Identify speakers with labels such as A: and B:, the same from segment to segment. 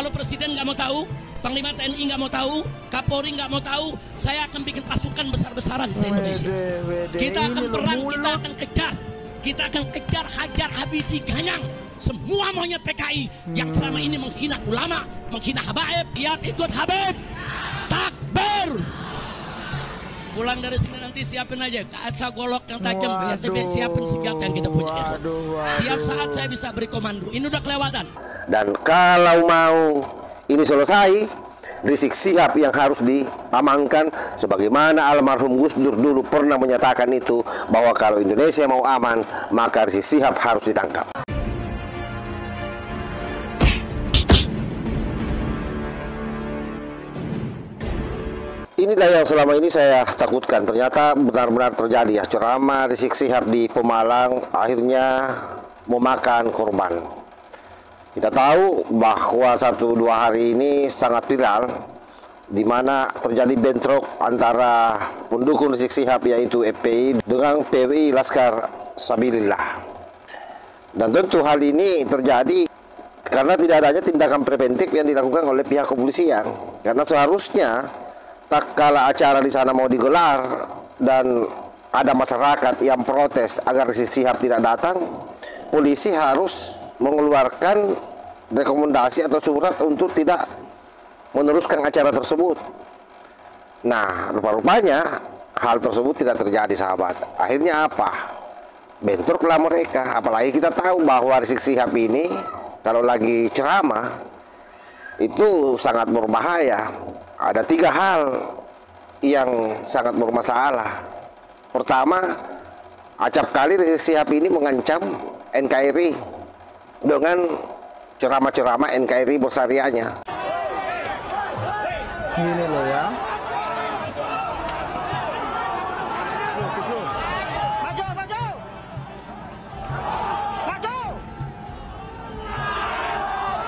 A: kalau Presiden nggak mau tahu, Panglima TNI nggak mau tahu, Kapolri nggak mau tahu, saya akan bikin pasukan besar-besaran se-Indonesia. Kita akan perang, kita akan kejar. Kita akan kejar, hajar, habisi, ganyang semua monyet PKI yang selama ini menghina ulama, menghina habaib. Siap ikut Habib? Takbir! Pulang dari sini nanti siapin aja kaca golok yang tajam, siapin senjata yang kita punya. Tiap saat saya bisa beri komando. Ini udah kelewatan.
B: Dan kalau mau ini selesai, Rizik Syihab yang harus diamankan, sebagaimana almarhum Gus Dur dulu pernah menyatakan itu, bahwa kalau Indonesia mau aman, maka Rizik Syihab harus ditangkap. Inilah yang selama ini saya takutkan, ternyata benar-benar terjadi ya. Ceramah Rizik Syihab di Pemalang akhirnya memakan korban. Kita tahu bahwa 1-2 hari ini sangat viral, di mana terjadi bentrok antara pendukung Rizik Syihab yaitu FPI dengan PWI Laskar Sabilillah. Dan tentu hal ini terjadi karena tidak adanya tindakan preventif yang dilakukan oleh pihak kepolisian. Karena seharusnya tak kala acara di sana mau digelar dan ada masyarakat yang protes agar Rizik Syihab tidak datang, polisi harus mengeluarkan rekomendasi atau surat untuk tidak meneruskan acara tersebut. Nah, rupa-rupanya hal tersebut tidak terjadi, sahabat. Akhirnya apa? Bentroklah mereka. Apalagi kita tahu bahwa Rizik Syihab ini kalau lagi ceramah itu sangat berbahaya. Ada 3 hal yang sangat bermasalah. Pertama, acap kali Rizik Syihab ini mengancam NKRI dengan ceramah-ceramah NKRI bersyariahnya.
C: Ini loh ya.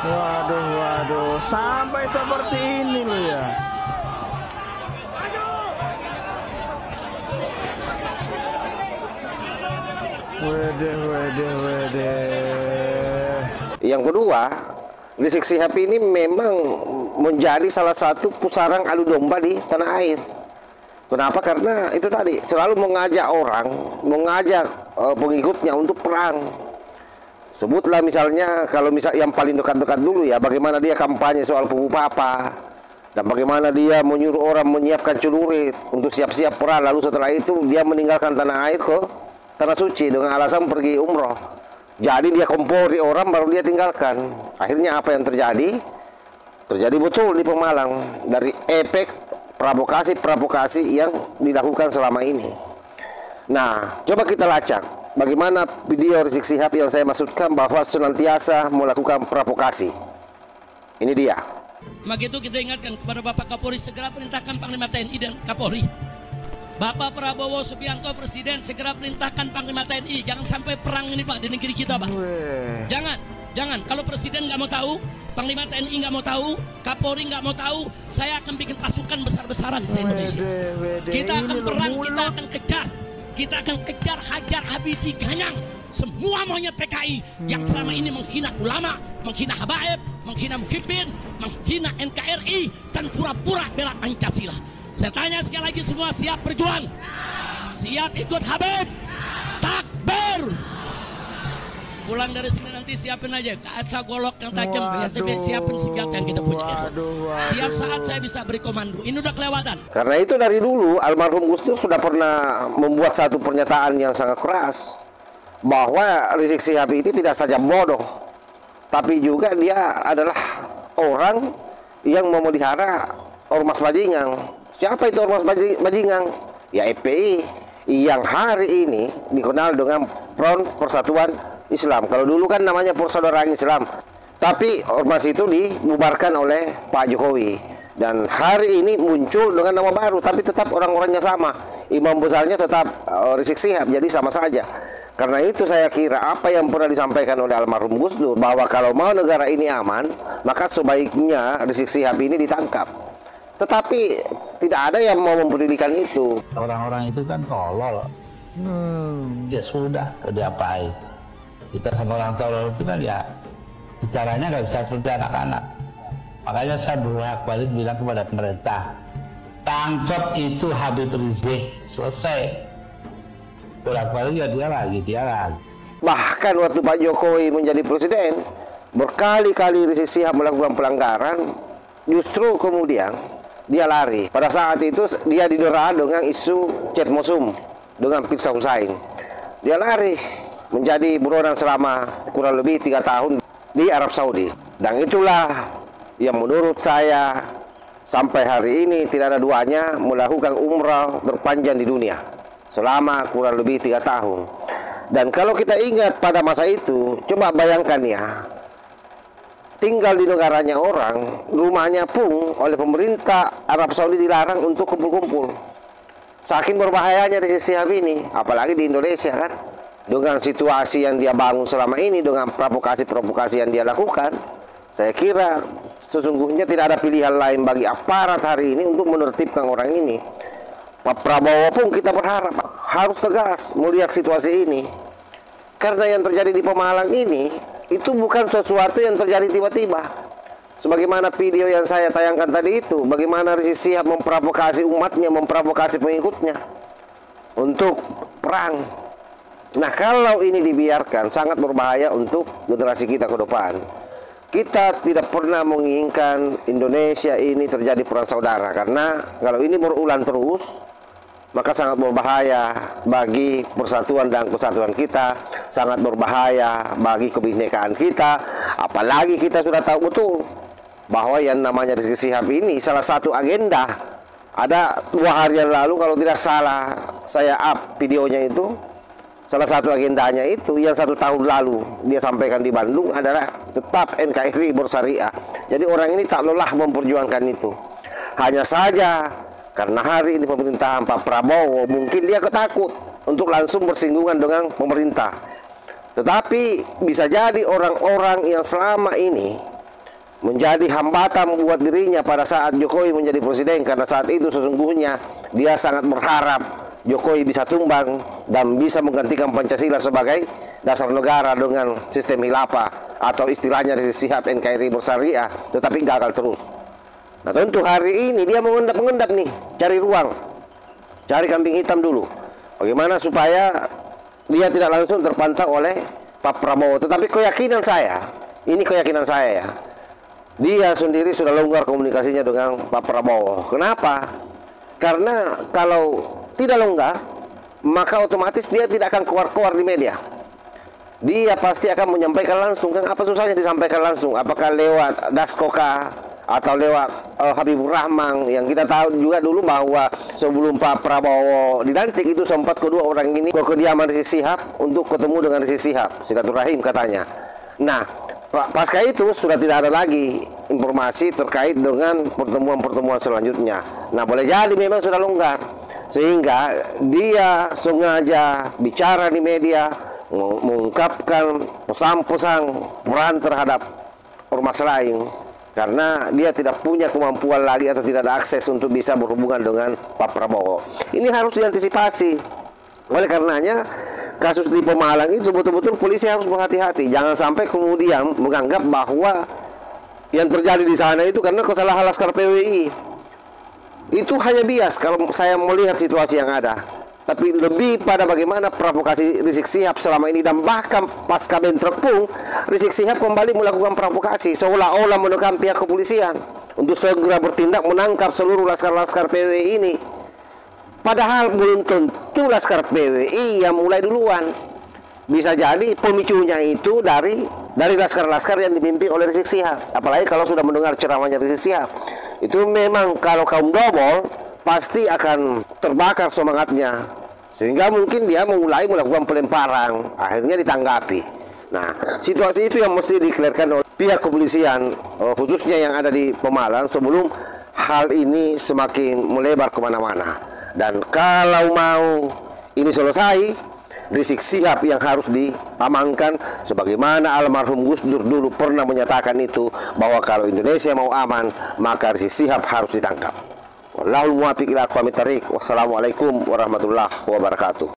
C: Waduh, sampai seperti ini loh ya. Wede.
B: Yang kedua, Rizik Syihab ini memang menjadi salah satu pusarang adu domba di tanah air. Kenapa? Karena itu tadi, selalu mengajak orang, mengajak pengikutnya untuk perang. Sebutlah misalnya, kalau yang paling dekat-dekat dulu ya, bagaimana dia kampanye soal Pupu Papa, dan bagaimana dia menyuruh orang menyiapkan celurit untuk siap-siap perang. Lalu setelah itu dia meninggalkan tanah air ke tanah suci dengan alasan pergi umroh. Jadi dia kompori orang baru dia tinggalkan. Akhirnya apa yang terjadi? Terjadi betul di Pemalang dari efek provokasi yang dilakukan selama ini. Nah, coba kita lacak bagaimana video Rizik Syihab yang saya maksudkan bahwa senantiasa melakukan provokasi. Ini dia.
A: Maka itu kita ingatkan kepada Bapak Kapolri segera perintahkan Panglima TNI dan Kapolri. Bapak Prabowo Subianto Presiden segera perintahkan Panglima TNI, jangan sampai perang ini Pak di negeri kita Pak. Jangan. Kalau Presiden nggak mau tahu, Panglima TNI nggak mau tahu, Kapolri nggak mau tahu, saya akan bikin pasukan besar-besaran se-Indonesia. Kita akan perang, kita akan kejar. Kita akan kejar, hajar, habisi, ganyang semua monyet PKI yang selama ini menghina ulama, menghina habaib, menghina muhibbin, menghina NKRI, dan pura-pura bela Pancasila. Saya tanya sekali lagi, semua siap berjuang? Siap ikut Habib? Takbir! Pulang dari sini nanti siapin aja kaca golok yang tajam, siapin senjata yang kita punya. Tiap saat saya bisa beri komando. Ini udah kelewatan.
B: Karena itu dari dulu almarhum Gus Dur sudah pernah membuat satu pernyataan yang sangat keras, bahwa Rizik Syihab ini tidak saja bodoh, tapi juga dia adalah orang yang memelihara ormas bajingan. Siapa itu ormas bajingan? Ya FPI, yang hari ini dikenal dengan Front Persatuan Islam. Kalau dulu kan namanya Persaudaraan Islam, tapi ormas itu dibubarkan oleh Pak Jokowi. Dan hari ini muncul dengan nama baru, tapi tetap orang-orangnya sama. Imam besarnya tetap Rizik Syihab, jadi sama saja. Karena itu saya kira apa yang pernah disampaikan oleh almarhum Gus Dur, bahwa kalau mau negara ini aman, maka sebaiknya Rizik Syihab ini ditangkap. Tetapi tidak ada yang mau mempedulikan itu.
D: Orang-orang itu kan tolol. Ya sudah, diapain? Kita sama orang tolol itu kan ya bicaranya nggak bisa seperti anak-anak. Makanya saya bolak-balik bilang kepada pemerintah, tangkap itu Habib Rizik, selesai. Bolak-balik ya dia lagi.
B: Bahkan waktu Pak Jokowi menjadi presiden, berkali-kali Rizik Syihab melakukan pelanggaran, justru kemudian dia lari. Pada saat itu dia didera dengan isu chat mesum dengan Firza Husain. Dia lari menjadi buronan selama kurang lebih 3 tahun di Arab Saudi. Dan itulah yang menurut saya sampai hari ini tidak ada duanya melakukan umrah terpanjang di dunia selama kurang lebih 3 tahun. Dan kalau kita ingat pada masa itu, coba bayangkan ya, tinggal di negaranya orang, rumahnya pun oleh pemerintah Arab Saudi dilarang untuk kumpul-kumpul. Saking berbahayanya Rizik Syihab ini, apalagi di Indonesia kan, dengan situasi yang dia bangun selama ini, dengan provokasi-provokasi yang dia lakukan, saya kira sesungguhnya tidak ada pilihan lain bagi aparat hari ini untuk menertibkan orang ini. Pak Prabowo pun kita berharap harus tegas melihat situasi ini. Karena yang terjadi di Pemalang ini, itu bukan sesuatu yang terjadi tiba-tiba. Sebagaimana video yang saya tayangkan tadi itu, bagaimana Rizik Syihab memprovokasi umatnya, memprovokasi pengikutnya untuk perang. Nah, kalau ini dibiarkan, sangat berbahaya untuk generasi kita ke depan. Kita tidak pernah menginginkan Indonesia ini terjadi perang saudara, karena kalau ini berulang terus, maka sangat berbahaya bagi persatuan dan kesatuan kita, sangat berbahaya bagi kebinekaan kita. Apalagi kita sudah tahu betul bahwa yang namanya Rizik Syihab ini salah satu agenda. Ada 2 hari yang lalu kalau tidak salah saya up videonya itu, salah satu agendanya itu yang 1 tahun lalu dia sampaikan di Bandung adalah tetap NKRI bersyariah. Jadi orang ini tak lelah memperjuangkan itu. Hanya saja karena hari ini pemerintahan Pak Prabowo mungkin dia ketakut untuk langsung bersinggungan dengan pemerintah. Tetapi bisa jadi orang-orang yang selama ini menjadi hambatan buat dirinya pada saat Jokowi menjadi presiden, karena saat itu sesungguhnya dia sangat berharap Jokowi bisa tumbang dan bisa menggantikan Pancasila sebagai dasar negara dengan sistem khilafah atau istilahnya Rizik Syihab NKRI bersyariah, tetapi gagal terus. Nah, tentu hari ini dia mengendap-mengendap nih, cari ruang, cari kambing hitam dulu. Bagaimana supaya dia tidak langsung terpantau oleh Pak Prabowo. Tetapi keyakinan saya, ini keyakinan saya ya, dia sendiri sudah longgar komunikasinya dengan Pak Prabowo. Kenapa? Karena kalau tidak longgar, maka otomatis dia tidak akan keluar-keluar di media. Dia pasti akan menyampaikan langsung. Kan apa susahnya disampaikan langsung? Apakah lewat Daskoka atau lewat Habibur Rahman, yang kita tahu juga dulu bahwa sebelum Pak Prabowo dilantik itu sempat kedua orang ini ke kediaman Rizik Syihab untuk ketemu dengan Rizik Syihab, silaturahim katanya. Nah, pasca itu sudah tidak ada lagi informasi terkait dengan pertemuan-pertemuan selanjutnya. Nah, boleh jadi memang sudah longgar, sehingga dia sengaja bicara di media, mengungkapkan pesan-pesan peran terhadap ormas lain, karena dia tidak punya kemampuan lagi atau tidak ada akses untuk bisa berhubungan dengan Pak Prabowo. Ini harus diantisipasi. Oleh karenanya, kasus di Pemalang itu betul-betul polisi harus berhati-hati. Jangan sampai kemudian menganggap bahwa yang terjadi di sana itu karena kesalahan Laskar PWI. Itu hanya bias kalau saya melihat situasi yang ada. Tapi lebih pada bagaimana provokasi Rizik Syihab selama ini, dan bahkan pasca bentrok pun Rizik Syihab kembali melakukan provokasi seolah-olah menekan pihak kepolisian untuk segera bertindak menangkap seluruh laskar-laskar PWI ini. Padahal belum tentu Laskar PWI yang mulai duluan. Bisa jadi pemicunya itu dari laskar-laskar yang dipimpin oleh Rizik Syihab. Apalagi kalau sudah mendengar ceramahnya Rizik Syihab, itu memang kalau kaum dobol pasti akan terbakar semangatnya, sehingga mungkin dia mulai melakukan pelemparan, akhirnya ditanggapi. Nah, situasi itu yang mesti dikelirkan oleh pihak kepolisian, khususnya yang ada di Pemalang, sebelum hal ini semakin melebar kemana-mana. Dan kalau mau ini selesai, Rizik Syihab yang harus diamankan, sebagaimana almarhum Gus Dur dulu pernah menyatakan itu, bahwa kalau Indonesia mau aman, maka Rizik Syihab harus ditangkap. Wallahul muwaffiq ila aqwamit thariq. Wassalamualaikum warahmatullahi wabarakatuh.